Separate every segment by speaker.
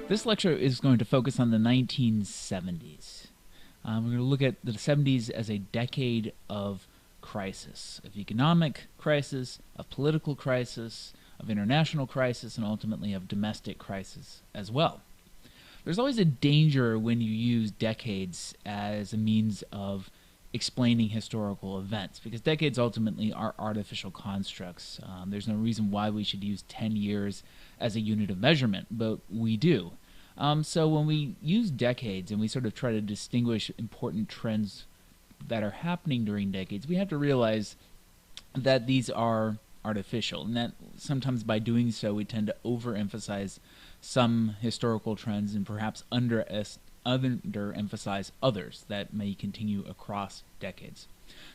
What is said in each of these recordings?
Speaker 1: This lecture is going to focus on the 1970s. We're going to look at the 70s as a decade of crisis, of economic crisis, of political crisis, of international crisis, and ultimately of domestic crisis as well. There's always a danger when you use decades as a means of explaining historical events, because decades ultimately are artificial constructs. There's no reason why we should use 10 years as a unit of measurement, but we do. So when we use decades and we sort of try to distinguish important trends that are happening during decades, we have to realize that these are artificial, and that sometimes by doing so we tend to overemphasize some historical trends and perhaps underemphasize others that may continue across decades.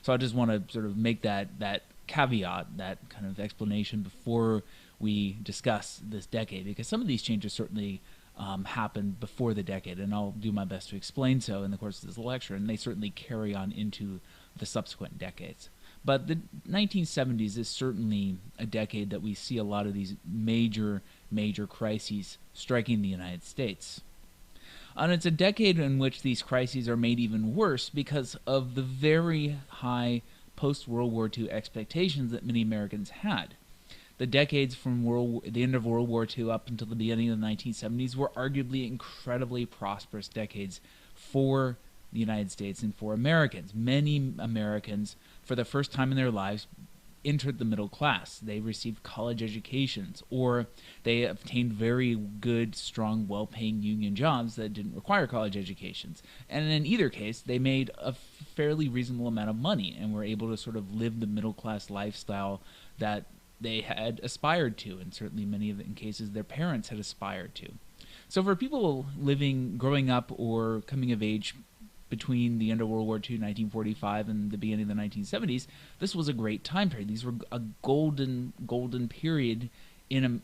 Speaker 1: So I just want to sort of make that caveat, that kind of explanation before we discuss this decade, because some of these changes certainly happened before the decade, and I'll do my best to explain so in the course of this lecture, and they certainly carry on into the subsequent decades. But the 1970s is certainly a decade that we see a lot of these major crises striking the United States. And it's a decade in which these crises are made even worse because of the very high post-World War II expectations that many Americans had. The decades from the end of World War II up until the beginning of the 1970s were arguably incredibly prosperous decades for the United States and for Americans. Many Americans, for the first time in their lives, entered the middle class. They received college educations, or they obtained very good, strong, well-paying union jobs that didn't require college educations. And in either case, they made a fairly reasonable amount of money and were able to sort of live the middle-class lifestyle that they had aspired to, and certainly many of in cases their parents had aspired to. So for people growing up or coming of age between the end of World War II, 1945, and the beginning of the 1970s, this was a great time period. These were a golden period in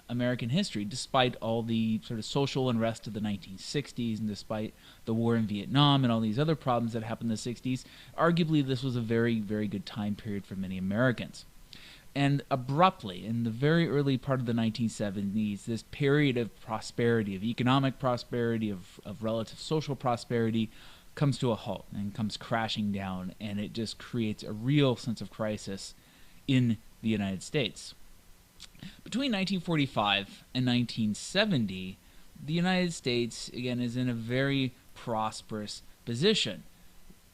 Speaker 1: American history, despite all the sort of social unrest of the 1960s and despite the war in Vietnam and all these other problems that happened in the 60s. Arguably, this was a very good time period for many Americans. And abruptly, in the very early part of the 1970s, this period of prosperity, of economic prosperity, of relative social prosperity, comes to a halt and comes crashing down, and it just creates a real sense of crisis in the United States. Between 1945 and 1970, the United States, again, is in a very prosperous position.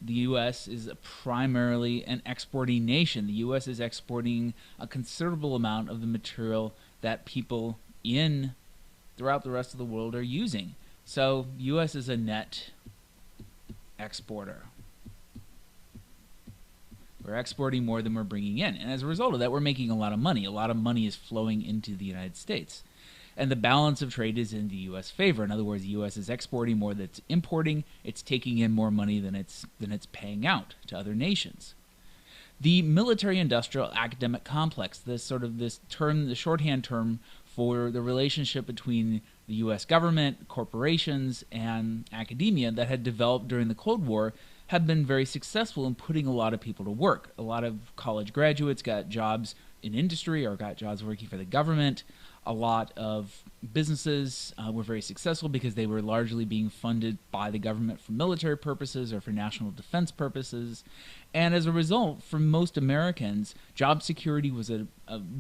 Speaker 1: The U.S. is primarily an exporting nation. The U.S. is exporting a considerable amount of the material that people throughout the rest of the world are using. So U.S. is a net exporter. We're exporting more than we're bringing in. And as a result of that, we're making a lot of money. A lot of money is flowing into the United States. And the balance of trade is in the U.S. favor. In other words, the U.S. is exporting more than it's importing. It's taking in more money than it's paying out to other nations. The military-industrial academic complex, this term, the shorthand term for the relationship between the U.S. government, corporations, and academia that had developed during the Cold War, had been very successful in putting a lot of people to work. A lot of college graduates got jobs in industry or got jobs working for the government. A lot of businesses were very successful because they were largely being funded by the government for military purposes or for national defense purposes. And as a result, for most Americans, job security was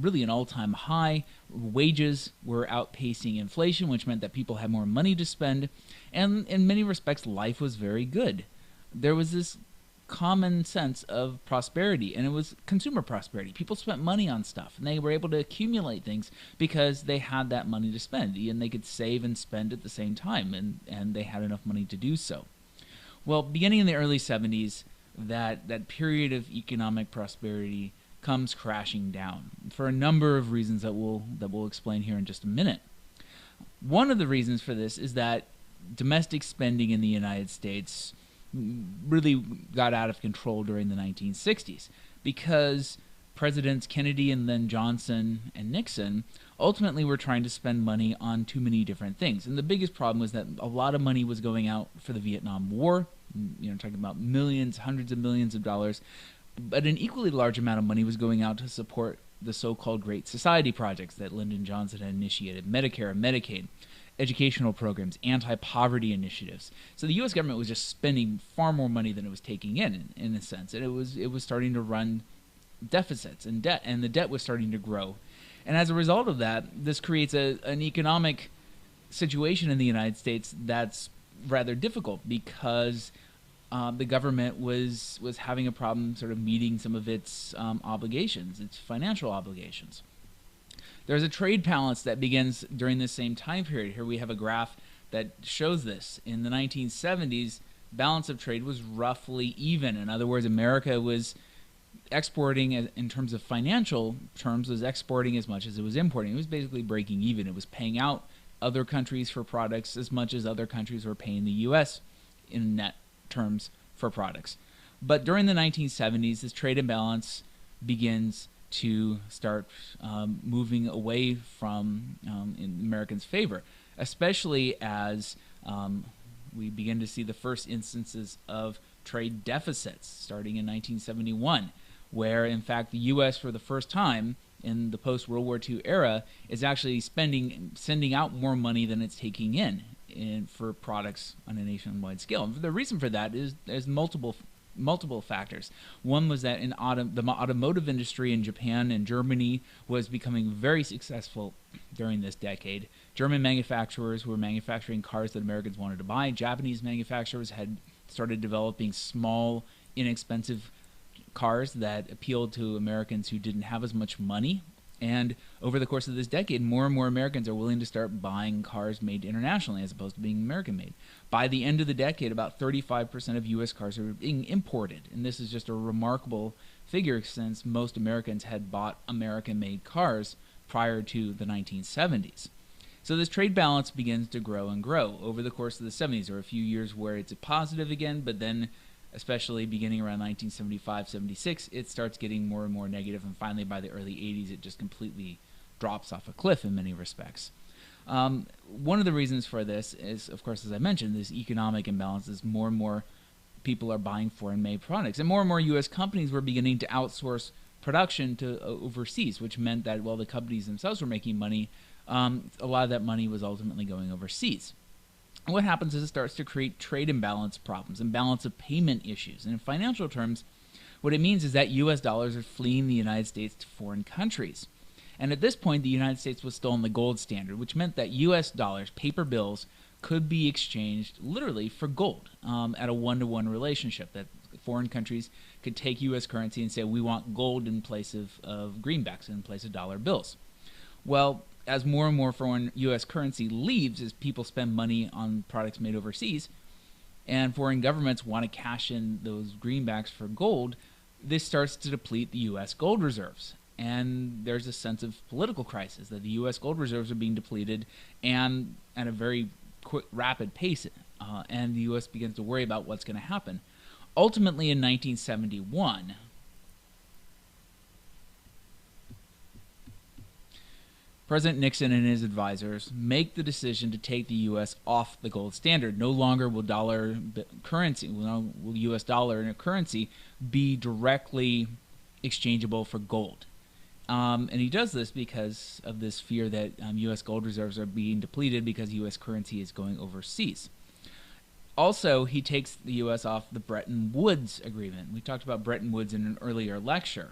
Speaker 1: really an all-time high. Wages were outpacing inflation, which meant that people had more money to spend. And in many respects, life was very good. There was this common sense of prosperity, and it was consumer prosperity. People spent money on stuff, and they were able to accumulate things because they had that money to spend, and they could save and spend at the same time, and they had enough money to do so. Well, beginning in the early 70s, that period of economic prosperity comes crashing down for a number of reasons that we'll explain here in just a minute. One of the reasons for this is that domestic spending in the United States really got out of control during the 1960s because Presidents Kennedy and then Johnson and Nixon ultimately were trying to spend money on too many different things. And the biggest problem was that a lot of money was going out for the Vietnam War, talking about millions, hundreds of millions of dollars, but an equally large amount of money was going out to support the so-called Great Society projects that Lyndon Johnson had initiated, Medicare and Medicaid. educational programs, anti-poverty initiatives. So the U.S. government was just spending far more money than it was taking in a sense, and it was starting to run deficits and debt, and the debt was starting to grow. And as a result of that, this creates an economic situation in the United States that's rather difficult because the government was having a problem sort of meeting some of its obligations, its financial obligations. There's a trade balance that begins during this same time period. Here we have a graph that shows this. In the 1970s, balance of trade was roughly even. In other words, America was exporting, in terms of financial terms, was exporting as much as it was importing. It was basically breaking even. It was paying out other countries for products as much as other countries were paying the U.S. in net terms for products. But during the 1970s, this trade imbalance begins to start moving away from in Americans' favor, especially as we begin to see the first instances of trade deficits starting in 1971, where in fact the U.S. for the first time in the post-World War II era is actually sending out more money than it's taking in for products on a nationwide scale. And the reason for that is there's multiple factors. One was that in the automotive industry in Japan and Germany was becoming very successful during this decade. German manufacturers were manufacturing cars that Americans wanted to buy. Japanese manufacturers had started developing small, inexpensive cars that appealed to Americans who didn't have as much money. And over the course of this decade, more and more Americans are willing to start buying cars made internationally as opposed to being American-made. By the end of the decade, about 35% of U.S. cars are being imported. And this is just a remarkable figure since most Americans had bought American-made cars prior to the 1970s. So this trade balance begins to grow and grow. Over the course of the 70s, there are a few years where it's a positive again, but then especially beginning around 1975, 76, it starts getting more and more negative, and finally by the early 80s, it just completely drops off a cliff in many respects. One of the reasons for this is, of course, as I mentioned, this economic imbalance is more and more people are buying foreign-made products, and more U.S. companies were beginning to outsource production to overseas, which meant that while the companies themselves were making money, a lot of that money was ultimately going overseas. And what happens is it starts to create trade imbalance problems, imbalance of payment issues. And in financial terms, what it means is that U.S. dollars are fleeing the United States to foreign countries. And at this point, the United States was still on the gold standard, which meant that U.S. dollars, paper bills, could be exchanged literally for gold at a one-to-one relationship, that foreign countries could take U.S. currency and say, we want gold in place of greenbacks, in place of dollar bills. Well, as more and more foreign U.S. currency leaves, as people spend money on products made overseas, and foreign governments want to cash in those greenbacks for gold, this starts to deplete the U.S. gold reserves. And there's a sense of political crisis that the U.S. gold reserves are being depleted and at a very quick, rapid pace, and the U.S. begins to worry about what's going to happen. Ultimately, in 1971, President Nixon and his advisors make the decision to take the U.S. off the gold standard. No longer will U.S. dollar and a currency be directly exchangeable for gold. And he does this because of this fear that U.S. gold reserves are being depleted because U.S. currency is going overseas. Also, he takes the U.S. off the Bretton Woods Agreement. We talked about Bretton Woods in an earlier lecture.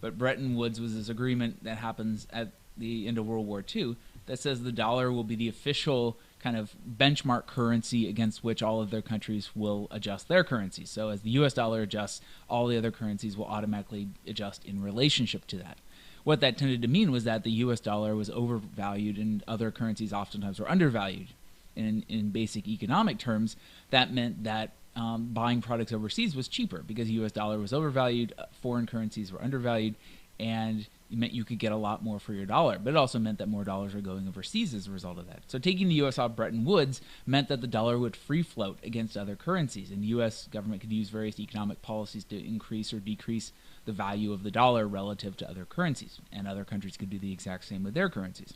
Speaker 1: But Bretton Woods was this agreement that happens at the end of World War II that says the dollar will be the official kind of benchmark currency against which all of their countries will adjust their currencies. So as the U.S. dollar adjusts, all the other currencies will automatically adjust in relationship to that. What that tended to mean was that the U.S. dollar was overvalued and other currencies oftentimes were undervalued. And in basic economic terms, that meant that buying products overseas was cheaper because the U.S. dollar was overvalued, foreign currencies were undervalued, and it meant you could get a lot more for your dollar. But it also meant that more dollars were going overseas as a result of that. So taking the U.S. off Bretton Woods meant that the dollar would free float against other currencies, and the U.S. government could use various economic policies to increase or decrease the value of the dollar relative to other currencies, and other countries could do the exact same with their currencies.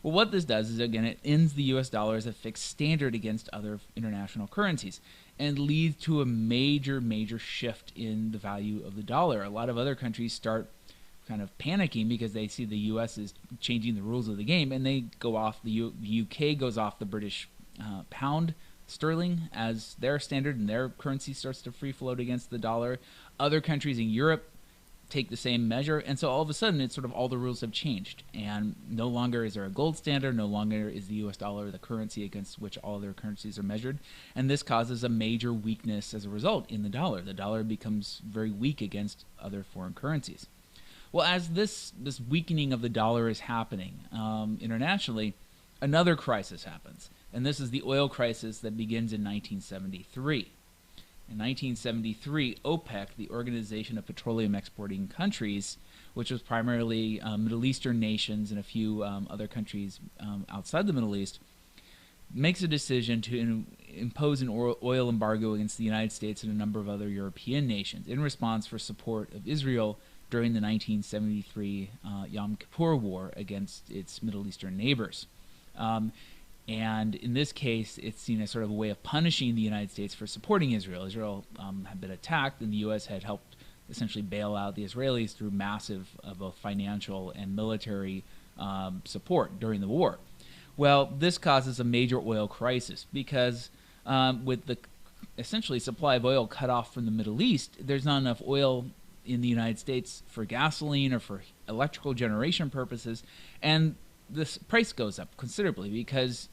Speaker 1: Well, what this does is, again, it ends the U.S. dollar as a fixed standard against other international currencies and leads to a major shift in the value of the dollar. A lot of other countries start kind of panicking because they see the U.S. is changing the rules of the game, and they go off. The UK goes off the British pound sterling as their standard, and their currency starts to free float against the dollar. Other countries in Europe take the same measure, and so all of a sudden it's sort of all the rules have changed, and no longer is there a gold standard, no longer is the US dollar the currency against which all other currencies are measured, and this causes a major weakness as a result in the dollar. The dollar becomes very weak against other foreign currencies. Well, as this weakening of the dollar is happening internationally, another crisis happens, and this is the oil crisis that begins in 1973. In 1973, OPEC, the Organization of Petroleum Exporting Countries, which was primarily Middle Eastern nations and a few other countries outside the Middle East, makes a decision to impose an oil embargo against the United States and a number of other European nations in response for support of Israel during the 1973 Yom Kippur War against its Middle Eastern neighbors. And in this case, it's seen as sort of a way of punishing the United States for supporting Israel. Israel had been attacked, and the U.S. had helped essentially bail out the Israelis through massive both financial and military support during the war. Well, this causes a major oil crisis because with the essentially supply of oil cut off from the Middle East, there's not enough oil in the United States for gasoline or for electrical generation purposes, and this price goes up considerably because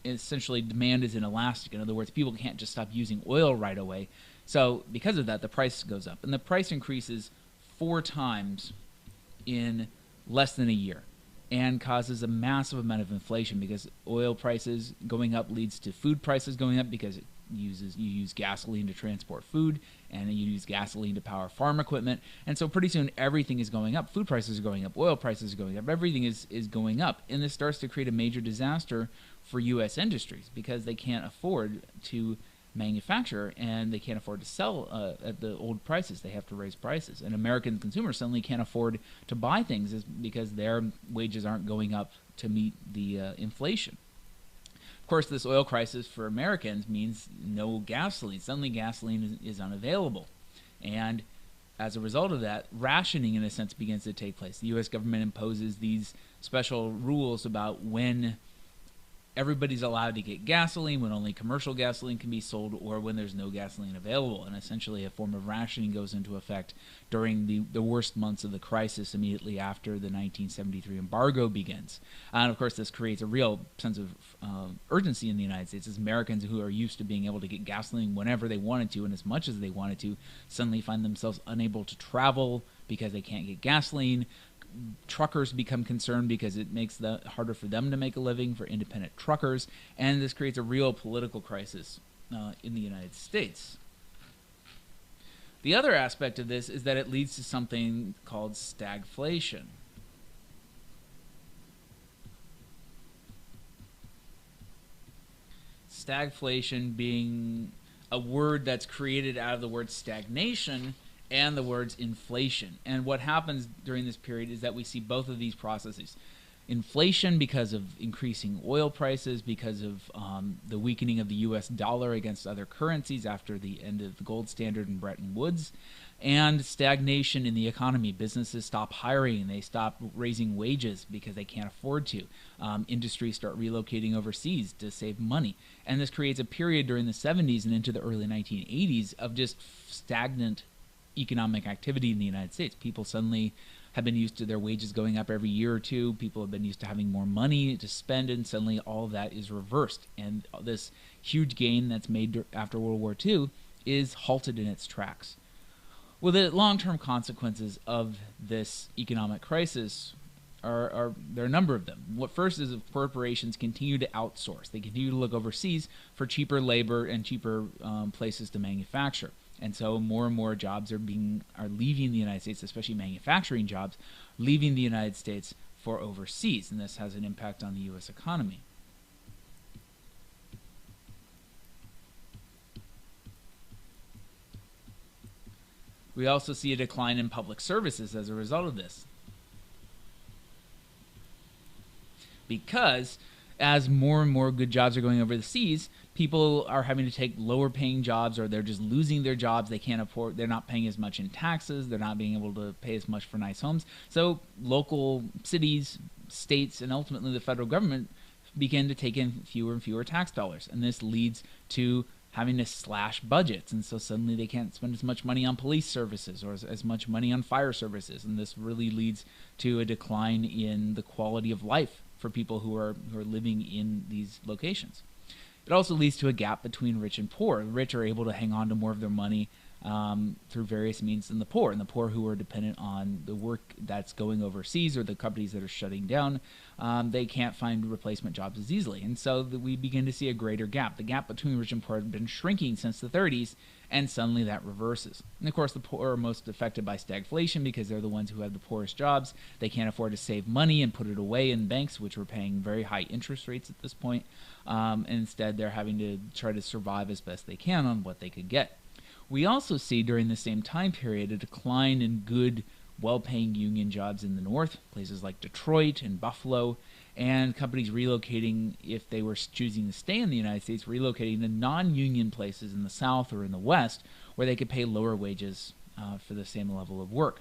Speaker 1: essentially demand is inelastic. In other words, people can't just stop using oil right away. So because of that, the price goes up. And the price increases 4 times in less than a year and causes a massive amount of inflation because oil prices going up leads to food prices going up because you use gasoline to transport food, and you use gasoline to power farm equipment, and so pretty soon everything is going up. Food prices are going up, oil prices are going up, everything is going up, and this starts to create a major disaster for U.S. industries because they can't afford to manufacture and they can't afford to sell at the old prices. They have to raise prices, and American consumers suddenly can't afford to buy things because their wages aren't going up to meet the inflation. Of course, this oil crisis for Americans means no gasoline. Suddenly gasoline is unavailable. And as a result of that, rationing, in a sense, begins to take place. The U.S. government imposes these special rules about when everybody's allowed to get gasoline, when only commercial gasoline can be sold, or when there's no gasoline available. And essentially a form of rationing goes into effect during the worst months of the crisis immediately after the 1973 embargo begins. And of course, this creates a real sense of urgency in the United States as Americans who are used to being able to get gasoline whenever they wanted to and as much as they wanted to suddenly find themselves unable to travel because they can't get gasoline. Truckers become concerned because it makes it harder for them to make a living, for independent truckers, and this creates a real political crisis in the United States. The other aspect of this is that it leads to something called stagflation. Stagflation being a word that's created out of the word stagnation and the words inflation. And what happens during this period is that we see both of these processes. Inflation because of increasing oil prices, because of the weakening of the U.S. dollar against other currencies after the end of the gold standard in Bretton Woods, and stagnation in the economy. Businesses stop hiring, they stop raising wages because they can't afford to. Industries start relocating overseas to save money. And this creates a period during the 70s and into the early 1980s of just stagnant economic activity in the United States. People suddenly have been used to their wages going up every year or two. People have been used to having more money to spend, and suddenly all of that is reversed. And this huge gain that's made after World War II is halted in its tracks. Well, the long-term consequences of this economic crisis there are a number of them. What first is if corporations continue to outsource. They continue to look overseas for cheaper labor and cheaper places to manufacture. And so more and more jobs are leaving the United States, especially manufacturing jobs, leaving the United States for overseas. And this has an impact on the U.S. economy. We also see a decline in public services as a result of this. Because as more and more good jobs are going over the seas, people are having to take lower paying jobs, or they're just losing their jobs. They can't afford, they're not paying as much in taxes. They're not being able to pay as much for nice homes. So local cities, states, and ultimately the federal government begin to take in fewer and fewer tax dollars. And this leads to having to slash budgets. And so suddenly they can't spend as much money on police services or as much money on fire services. And this really leads to a decline in the quality of life for people who are living in these locations. It also leads to a gap between rich and poor. The rich are able to hang on to more of their money through various means than the poor. And the poor, who are dependent on the work that's going overseas or the companies that are shutting down, they can't find replacement jobs as easily. And so we begin to see a greater gap. The gap between rich and poor has been shrinking since the 30s, and suddenly that reverses. And of course, the poor are most affected by stagflation because they're the ones who have the poorest jobs. They can't afford to save money and put it away in banks, which are paying very high interest rates at this point. And instead, they're having to try to survive as best they can on what they could get. We also see during the same time period a decline in good, well-paying union jobs in the north, places like Detroit and Buffalo, and companies relocating, if they were choosing to stay in the United States, relocating to non-union places in the south or in the west where they could pay lower wages for the same level of work.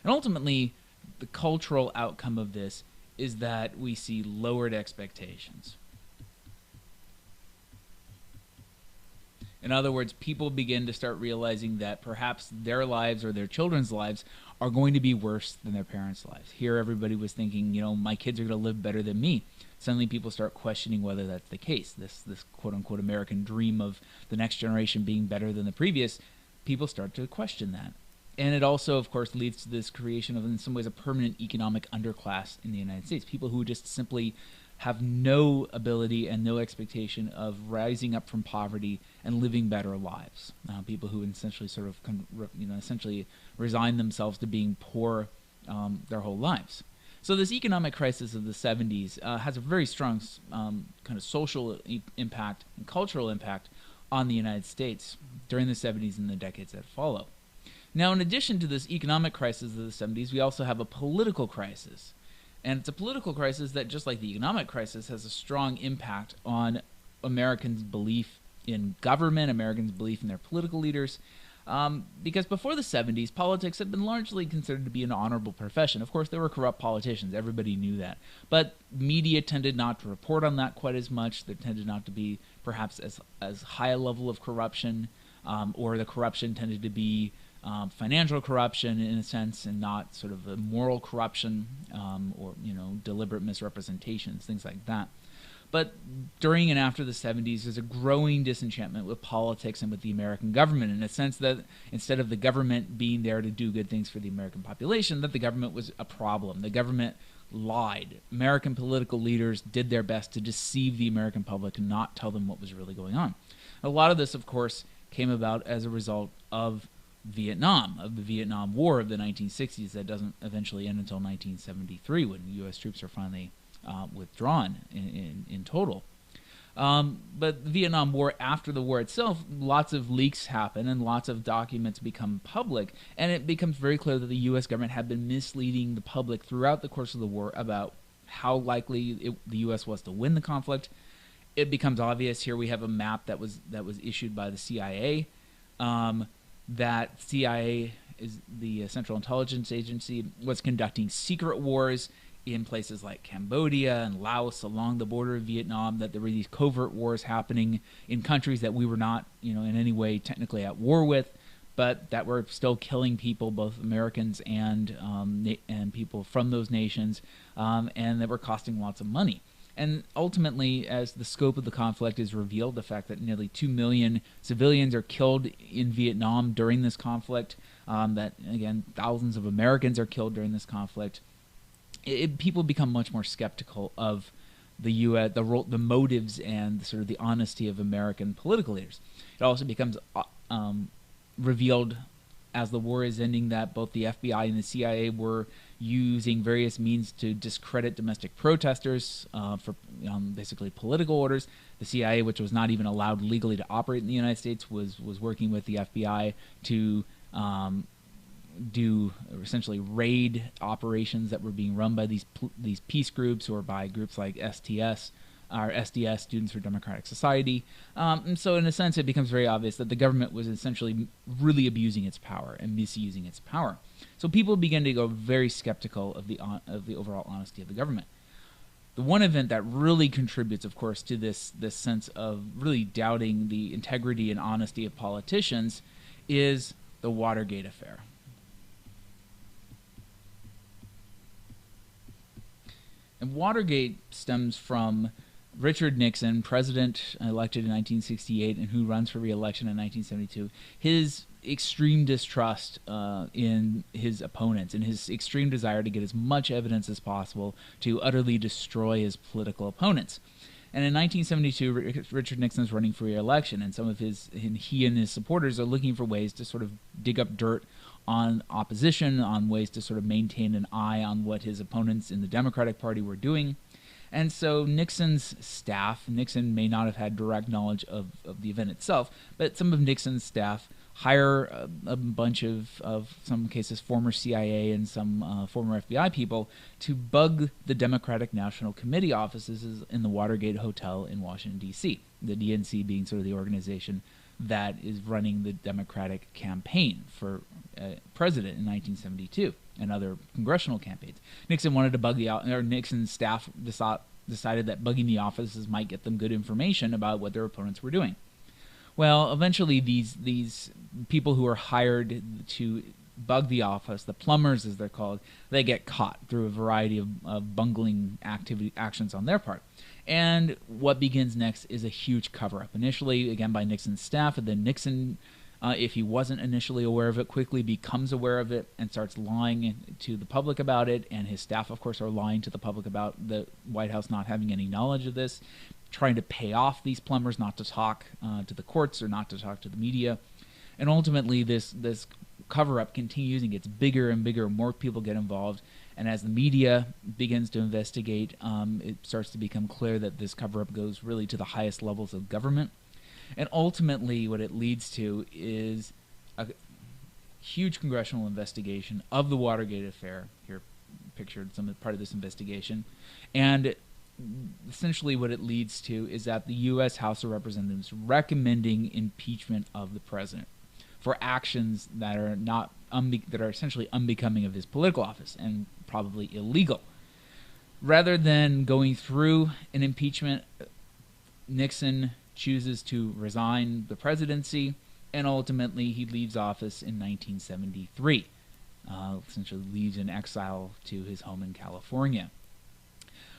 Speaker 1: And ultimately, the cultural outcome of this is that we see lowered expectations. In other words, people begin to start realizing that perhaps their lives or their children's lives are going to be worse than their parents' lives. Here, everybody was thinking, you know, my kids are going to live better than me. Suddenly, people start questioning whether that's the case. This quote-unquote American dream of the next generation being better than the previous, people start to question that. And it also, of course, leads to this creation of, in some ways, a permanent economic underclass in the United States. People who just simply have no ability and no expectation of rising up from poverty and living better lives. People who essentially sort of, essentially resign themselves to being poor their whole lives. So this economic crisis of the 70s has a very strong kind of social impact and cultural impact on the United States during the 70s and the decades that follow. Now, in addition to this economic crisis of the 70s, we also have a political crisis. And it's a political crisis that, just like the economic crisis, has a strong impact on Americans' belief in government, Americans' belief in their political leaders. Because before the 70s, politics had been largely considered to be an honorable profession. Of course, there were corrupt politicians. Everybody knew that. But media tended not to report on that quite as much. There tended not to be perhaps as high a level of corruption, or the corruption tended to be financial corruption in a sense, and not sort of a moral corruption or deliberate misrepresentations, things like that. But during and after the 70s, there's a growing disenchantment with politics and with the American government, in a sense that instead of the government being there to do good things for the American population, that the government was a problem. The government lied. American political leaders did their best to deceive the American public and not tell them what was really going on. A lot of this, of course, came about as a result of the Vietnam War of the 1960s that doesn't eventually end until 1973, when U.S. troops are finally withdrawn in total. But the Vietnam War, after the war itself, lots of leaks happen and lots of documents become public, and it becomes very clear that the U.S. government had been misleading the public throughout the course of the war about how likely the U.S. was to win the conflict. It becomes obvious here. We have a map that was issued by the CIA. That CIA is the Central Intelligence Agency, was conducting secret wars in places like Cambodia and Laos along the border of Vietnam, that there were these covert wars happening in countries that we were not, in any way technically at war with, but that were still killing people, both Americans and people from those nations, and that were costing lots of money. And ultimately, as the scope of the conflict is revealed, the fact that nearly 2 million civilians are killed in Vietnam during this conflict, that, again, thousands of Americans are killed during this conflict, people become much more skeptical of the U.S., the motives and sort of the honesty of American political leaders. It also becomes revealed as the war is ending that both the FBI and the CIA were using various means to discredit domestic protesters for basically political orders. The CIA, which was not even allowed legally to operate in the United States, was working with the FBI to do essentially raid operations that were being run by these peace groups or by groups like STS our SDS, Students for Democratic Society. And so in a sense, it becomes very obvious that the government was essentially really abusing its power and misusing its power. So people begin to go very skeptical of the overall honesty of the government. The one event that really contributes, of course, to this sense of really doubting the integrity and honesty of politicians is the Watergate affair. And Watergate stems from Richard Nixon, president elected in 1968 and who runs for re-election in 1972, his extreme distrust in his opponents and his extreme desire to get as much evidence as possible to utterly destroy his political opponents. And in 1972, Richard Nixon's running for re-election, and he and his supporters are looking for ways to sort of dig up dirt on opposition, on ways to sort of maintain an eye on what his opponents in the Democratic Party were doing. And so Nixon's staff, Nixon may not have had direct knowledge of the event itself, but some of Nixon's staff hire a bunch of some cases, former CIA and some former FBI people to bug the Democratic National Committee offices in the Watergate Hotel in Washington, D.C., the DNC being sort of the organization that is running the Democratic campaign for president in 1972 and other congressional campaigns. Nixon wanted to bug Nixon's staff decided that bugging the offices might get them good information about what their opponents were doing. Well, eventually these people who are hired to bug the office, the plumbers as they're called, they get caught through a variety of bungling actions on their part. And what begins next is a huge cover-up, initially, again, by Nixon's staff, and then Nixon, if he wasn't initially aware of it, quickly becomes aware of it and starts lying to the public about it, and his staff, of course, are lying to the public about the White House not having any knowledge of this, trying to pay off these plumbers not to talk to the courts or not to talk to the media. And ultimately, this cover-up continues and gets bigger and bigger, more people get involved, and as the media begins to investigate, it starts to become clear that this cover-up goes really to the highest levels of government. And ultimately, what it leads to is a huge congressional investigation of the Watergate affair, here pictured some part of this investigation, and essentially what it leads to is that the U.S. House of Representatives recommending impeachment of the president for actions that are not that are essentially unbecoming of his political office and probably illegal. Rather than going through an impeachment, Nixon chooses to resign the presidency, and ultimately he leaves office in 1973. Essentially leaves in exile to his home in California.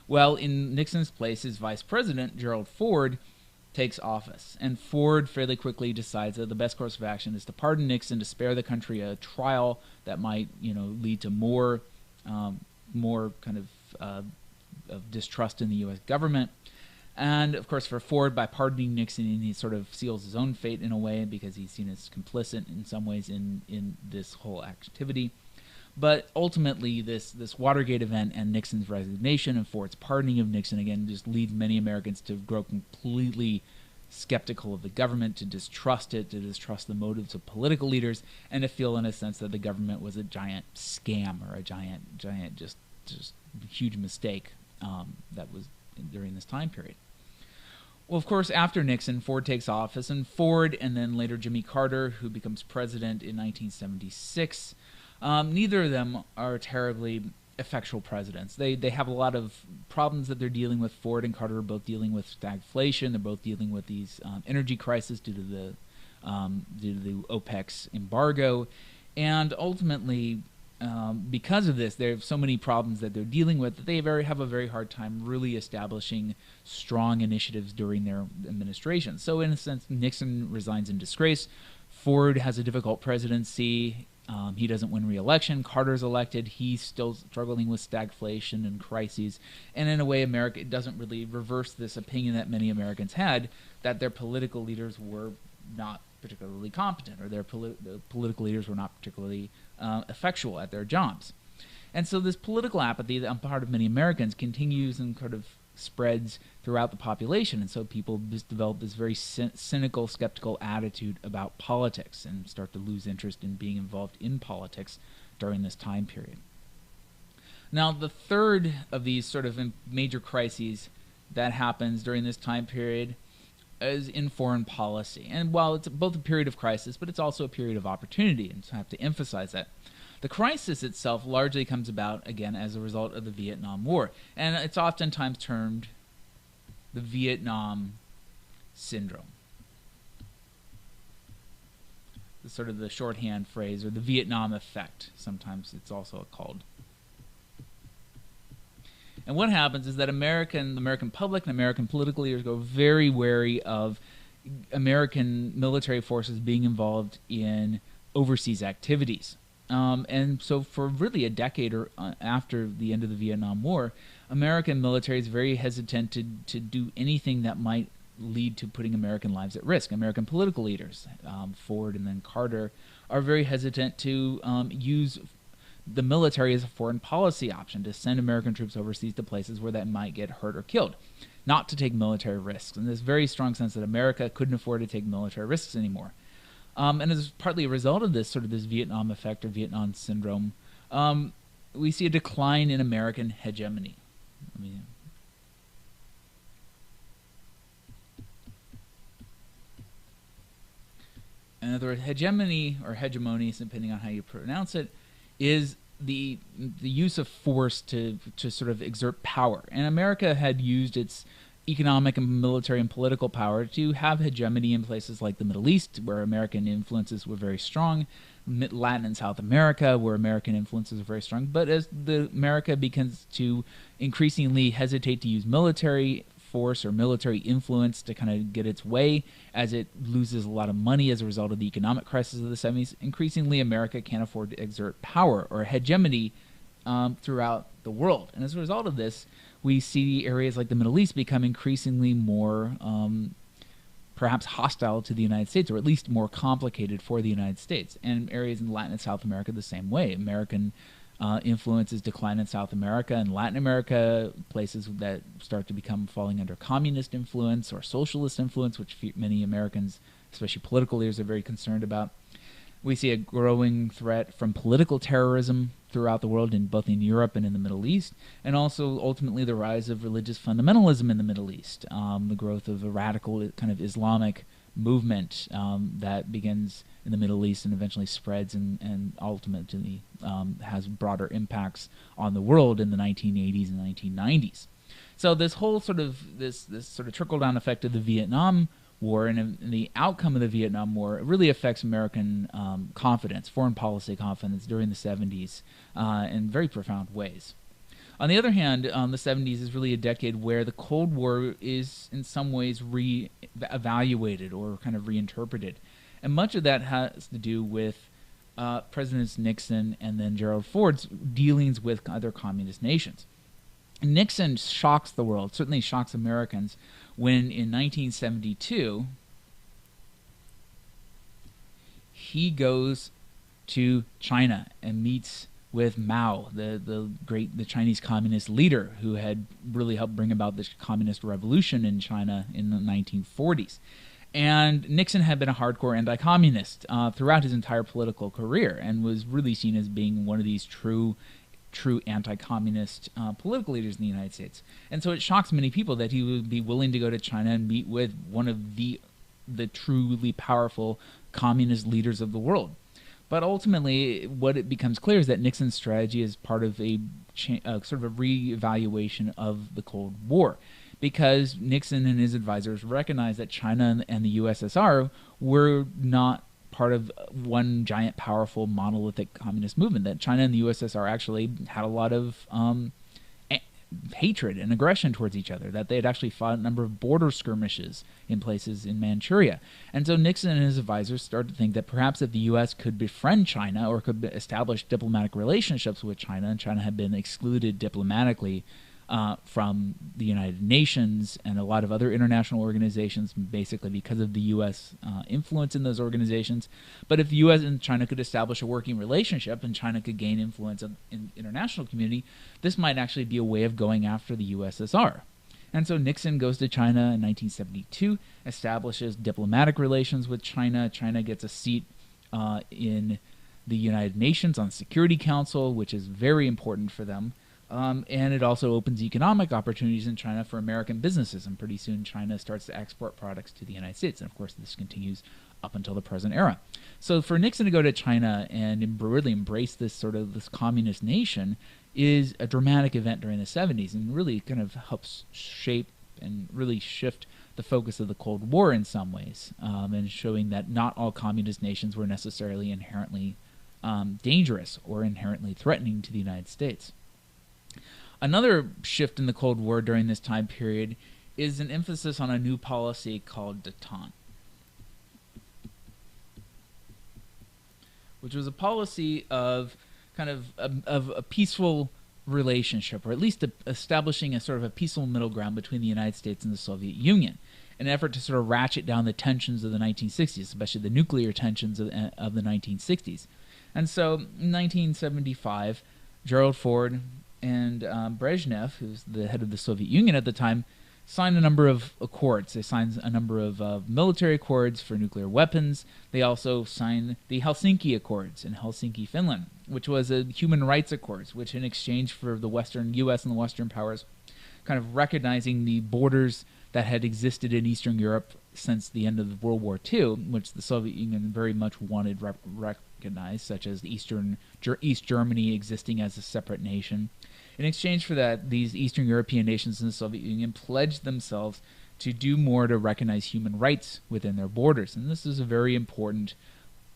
Speaker 1: Well, in Nixon's place, his vice president, Gerald Ford, takes office, and Ford fairly quickly decides that the best course of action is to pardon Nixon to spare the country a trial that might, lead to more kind of distrust in the U.S. government. And of course, for Ford, by pardoning Nixon, he sort of seals his own fate in a way because he's seen as complicit in some ways in this whole activity. But ultimately, this Watergate event and Nixon's resignation and Ford's pardoning of Nixon, again, just leads many Americans to grow completely skeptical of the government, to distrust it, to distrust the motives of political leaders, and to feel, in a sense, that the government was a giant scam or a giant just huge mistake that was during this time period. Well, of course, after Nixon, Ford takes office, and Ford and then later Jimmy Carter, who becomes president in 1976, neither of them are terribly effectual presidents. They have a lot of problems that they're dealing with. Ford and Carter are both dealing with stagflation. They're both dealing with these energy crises due to the OPEC's embargo, and ultimately, because of this, there are so many problems that they're dealing with that they have a very hard time really establishing strong initiatives during their administration. So, in a sense, Nixon resigns in disgrace. Ford has a difficult presidency. He doesn't win re-election. Carter's elected. He's still struggling with stagflation and crises. And in a way, America doesn't really reverse this opinion that many Americans had that their political leaders were not particularly competent, or their political leaders were not particularly effectual at their jobs. And so this political apathy on part of many Americans continues and sort of spreads throughout the population, and so people just develop this very cynical, skeptical attitude about politics and start to lose interest in being involved in politics during this time period. Now, the third of these sort of major crises that happens during this time period is in foreign policy. And while it's both a period of crisis, but it's also a period of opportunity, and so I have to emphasize that. The crisis itself largely comes about, again, as a result of the Vietnam War, and it's oftentimes termed the Vietnam Syndrome. It's sort of the shorthand phrase, or the Vietnam effect, sometimes it's also called. And what happens is that the American public and American political leaders go very wary of American military forces being involved in overseas activities. And so for really a decade or after the end of the Vietnam War, American military is very hesitant to do anything that might lead to putting American lives at risk. American political leaders, Ford and then Carter, are very hesitant to use the military as a foreign policy option, to send American troops overseas to places where that might get hurt or killed, not to take military risks. And there's a very strong sense that America couldn't afford to take military risks anymore. And as partly a result of this, sort of this Vietnam effect or Vietnam syndrome, we see a decline in American hegemony. In other words, hegemony, or hegemony, depending on how you pronounce it, is the use of force to sort of exert power. And America had used its economic and military and political power to have hegemony in places like the Middle East, where American influences were very strong, Latin and South America, where American influences are very strong. But as America begins to increasingly hesitate to use military force or military influence to kind of get its way, as it loses a lot of money as a result of the economic crisis of the 70s, increasingly America can't afford to exert power or hegemony throughout the world. And as a result of this, we see areas like the Middle East become increasingly more perhaps hostile to the United States, or at least more complicated for the United States. And areas in Latin and South America the same way. American influences decline in South America and Latin America, places that start to become falling under communist influence or socialist influence, which many Americans, especially political leaders, are very concerned about. We see a growing threat from political terrorism throughout the world, both in Europe and in the Middle East, and also ultimately the rise of religious fundamentalism in the Middle East, the growth of a radical kind of Islamic movement that begins in the Middle East and eventually spreads and ultimately has broader impacts on the world in the 1980s and 1990s. So this whole sort of this sort of trickle-down effect of the Vietnam War and the outcome of the Vietnam War really affects American confidence, foreign policy confidence during the 70s in very profound ways. On the other hand, the 70s is really a decade where the Cold War is in some ways re-evaluated or kind of reinterpreted. And much of that has to do with Presidents Nixon and then Gerald Ford's dealings with other communist nations. Nixon shocks the world, certainly shocks Americans, when in 1972 he goes to China and meets with Mao, the Chinese communist leader who had really helped bring about the communist revolution in China in the 1940s. And Nixon had been a hardcore anti-communist throughout his entire political career and was really seen as being one of these true anti-communist political leaders in the United States. And so it shocks many people that he would be willing to go to China and meet with one of the truly powerful communist leaders of the world. But ultimately, what it becomes clear is that Nixon's strategy is part of a sort of a re-evaluation of the Cold War, because Nixon and his advisors recognized that China and the USSR were not part of one giant, powerful, monolithic communist movement, that China and the USSR actually had a lot of hatred and aggression towards each other, that they had actually fought a number of border skirmishes in places in Manchuria. And so Nixon and his advisors started to think that perhaps if the U.S. could befriend China or could establish diplomatic relationships with China, and China had been excluded diplomatically from the United Nations and a lot of other international organizations, basically because of the U.S. Influence in those organizations. But if the U.S. and China could establish a working relationship and China could gain influence in the international community, this might actually be a way of going after the USSR. And so Nixon goes to China in 1972, establishes diplomatic relations with China. China gets a seat in the United Nations on the Security Council, which is very important for them. And it also opens economic opportunities in China for American businesses. And pretty soon China starts to export products to the United States. And of course, this continues up until the present era. So for Nixon to go to China and really embrace this sort of this communist nation is a dramatic event during the 70s, and really kind of helps shape and really shift the focus of the Cold War in some ways, and showing that not all communist nations were necessarily inherently dangerous or inherently threatening to the United States. Another shift in the Cold War during this time period is an emphasis on a new policy called détente, which was a policy of kind of a peaceful relationship, or at least establishing a sort of a peaceful middle ground between the United States and the Soviet Union, in an effort to sort of ratchet down the tensions of the 1960s, especially the nuclear tensions of the 1960s. And so in 1975, Gerald Ford and Brezhnev, who's the head of the Soviet Union at the time, signed a number of accords. They signed a number of military accords for nuclear weapons. They also signed the Helsinki Accords in Helsinki, Finland, which was a human rights accords, which in exchange for the Western U.S. and the Western powers kind of recognizing the borders that had existed in Eastern Europe since the end of World War II, which the Soviet Union very much wanted recognized, such as East Germany existing as a separate nation. In exchange for that, these Eastern European nations in the Soviet Union pledged themselves to do more to recognize human rights within their borders. And this is a very important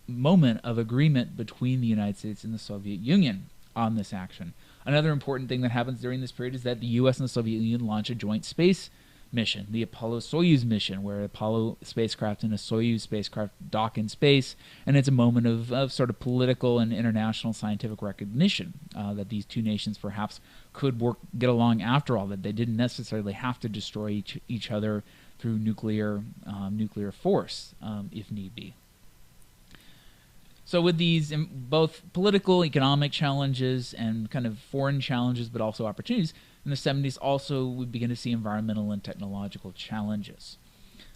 Speaker 1: moment of agreement between the United States and the Soviet Union on this action. Another important thing that happens during this period is that the U.S. and the Soviet Union launch a joint space mission, the Apollo-Soyuz mission, where Apollo spacecraft and a Soyuz spacecraft dock in space, and it's a moment of sort of political and international scientific recognition that these two nations perhaps could get along after all, that they didn't necessarily have to destroy each other through nuclear force, if need be. So with these both political, economic challenges and kind of foreign challenges, but also opportunities, in the 70s also we begin to see environmental and technological challenges.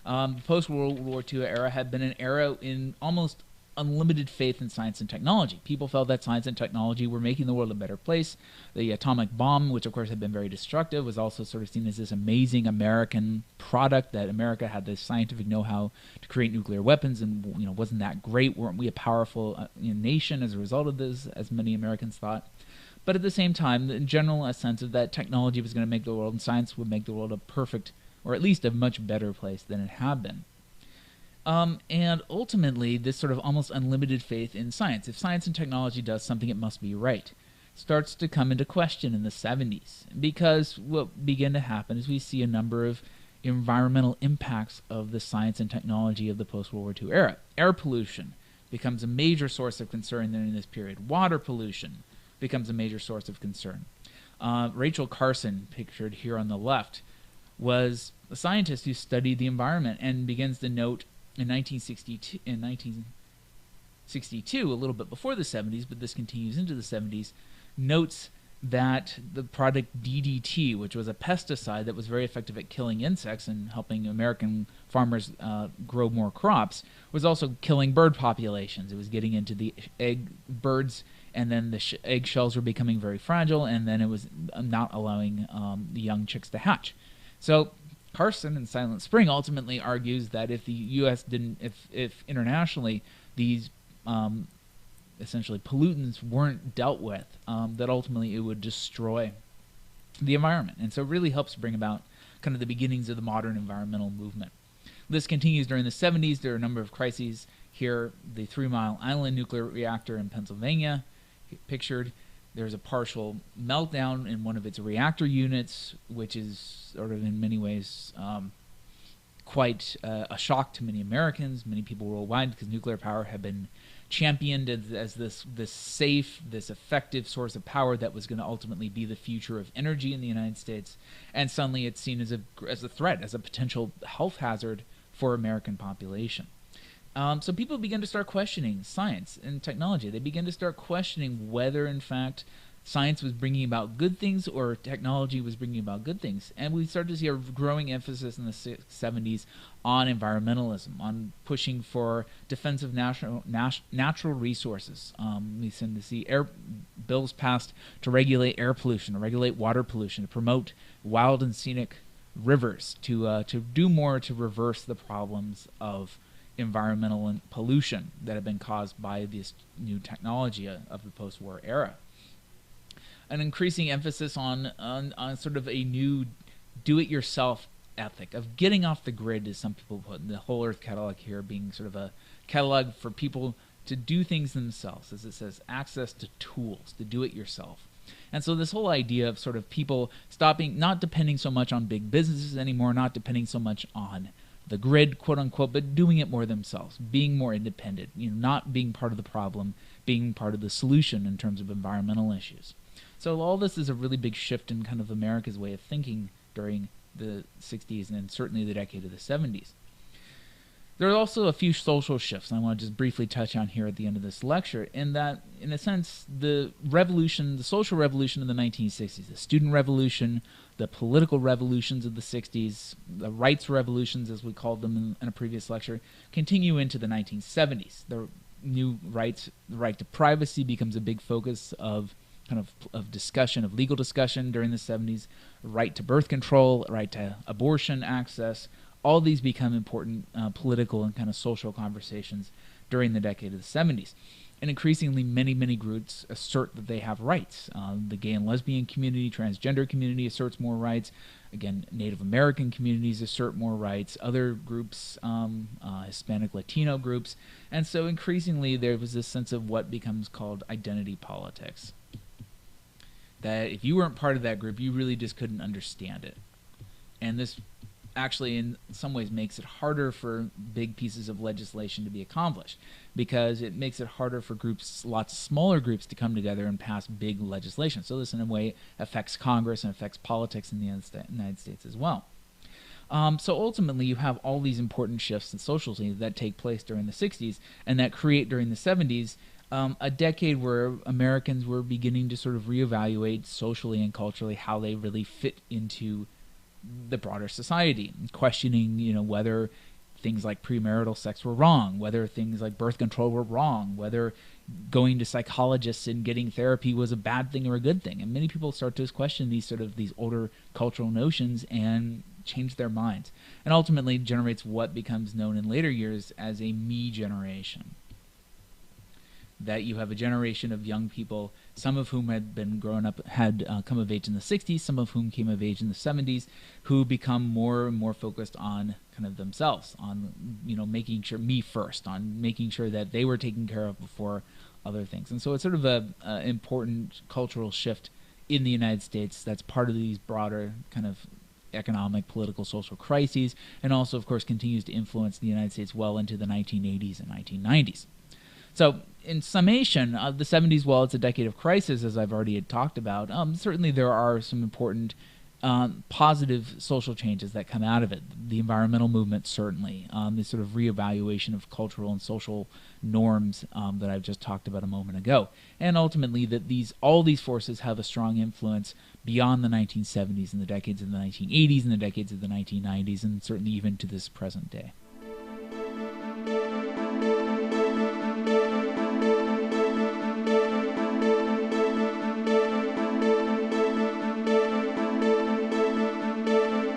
Speaker 1: The post-World War II era had been an era in almost unlimited faith in science and technology. People felt that science and technology were making the world a better place. The atomic bomb, which of course had been very destructive, was also sort of seen as this amazing American product, that America had this scientific know-how to create nuclear weapons, and wasn't that great? Weren't we a powerful nation as a result of this, as many Americans thought? But at the same time, in general, a sense of that technology was going to make the world, and science would make the world a perfect, or at least a much better place than it had been. And ultimately, this sort of almost unlimited faith in science, if science and technology does something, it must be right, starts to come into question in the 70s. Because what began to happen is we see a number of environmental impacts of the science and technology of the post-World War II era. Air pollution becomes a major source of concern during this period. Water pollution becomes a major source of concern. Rachel Carson, pictured here on the left, was a scientist who studied the environment and begins to note in 1962, a little bit before the 70s, but this continues into the 70s, notes that the product DDT, which was a pesticide that was very effective at killing insects and helping American farmers grow more crops, was also killing bird populations. It was getting into the egg birds, and then the egg shells were becoming very fragile, and then it was not allowing the young chicks to hatch. So Carson in Silent Spring ultimately argues that if the U.S. didn't, if internationally these essentially pollutants weren't dealt with, that ultimately it would destroy the environment. And so it really helps bring about kind of the beginnings of the modern environmental movement. This continues during the 70s. There are a number of crises here. The 3 Mile Island nuclear reactor in Pennsylvania, pictured. There's a partial meltdown in one of its reactor units, which is sort of in many ways quite a shock to many Americans, many people worldwide, because nuclear power had been championed as this safe, this effective source of power that was going to ultimately be the future of energy in the United States. And suddenly it's seen as a threat, as a potential health hazard for American population. So people begin to start questioning science and technology. They begin to start questioning whether, in fact, science was bringing about good things or technology was bringing about good things. And we started to see a growing emphasis in the 70s on environmentalism, on pushing for defense of natural resources. We started to see bills passed to regulate air pollution, to regulate water pollution, to promote wild and scenic rivers, to do more to reverse the problems of environmental pollution that have been caused by this new technology of the post-war era. An increasing emphasis on sort of a new do-it-yourself ethic of getting off the grid, as some people put in the Whole Earth catalog here, being sort of a catalog for people to do things themselves, as it says, access to tools to do it yourself. And so this whole idea of sort of people stopping, not depending so much on big businesses anymore, not depending so much on the grid, quote unquote, but doing it more themselves, being more independent, not being part of the problem, being part of the solution in terms of environmental issues. So all this is a really big shift in kind of America's way of thinking during the 60s and certainly the decade of the 70s. There are also a few social shifts I want to just briefly touch on here at the end of this lecture, in that, in a sense, the revolution, the social revolution of the 1960s, the student revolution, the political revolutions of the 60s, the rights revolutions, as we called them in a previous lecture, continue into the 1970s. The new rights, the right to privacy becomes a big focus of discussion, of legal discussion during the 70s, right to birth control, right to abortion access. All these become important political and kind of social conversations during the decade of the 70s. And increasingly, many groups assert that they have rights. The gay and lesbian community, transgender community asserts more rights. Again, Native American communities assert more rights. Other groups, Hispanic, Latino groups. And so increasingly, there was this sense of what becomes called identity politics. That if you weren't part of that group, you really just couldn't understand it. And this actually in some ways makes it harder for big pieces of legislation to be accomplished, because it makes it harder for groups, lots of smaller groups, to come together and pass big legislation. So this in a way affects Congress and affects politics in the United States as well. So ultimately you have all these important shifts in social scenes that take place during the 60s and that create during the 70s a decade where Americans were beginning to sort of reevaluate socially and culturally how they really fit into the broader society, questioning, whether things like premarital sex were wrong, whether things like birth control were wrong, whether going to psychologists and getting therapy was a bad thing or a good thing. And many people start to question these older cultural notions and change their minds, and ultimately generates what becomes known in later years as a me generation. That you have a generation of young people, some of whom had been grown up, had come of age in the 60s, some of whom came of age in the 70s, who become more and more focused on kind of themselves, on making sure me first, on making sure that they were taken care of before other things. And so it's sort of a important cultural shift in the United States that's part of these broader kind of economic, political, social crises, and also, of course, continues to influence the United States well into the 1980s and 1990s. So, in summation, the 70s, while it's a decade of crisis, as I've already had talked about, certainly there are some important positive social changes that come out of it. The environmental movement, certainly. This sort of reevaluation of cultural and social norms that I've just talked about a moment ago. And ultimately, that all these forces have a strong influence beyond the 1970s and the decades of the 1980s and the decades of the 1990s, and certainly even to this present day.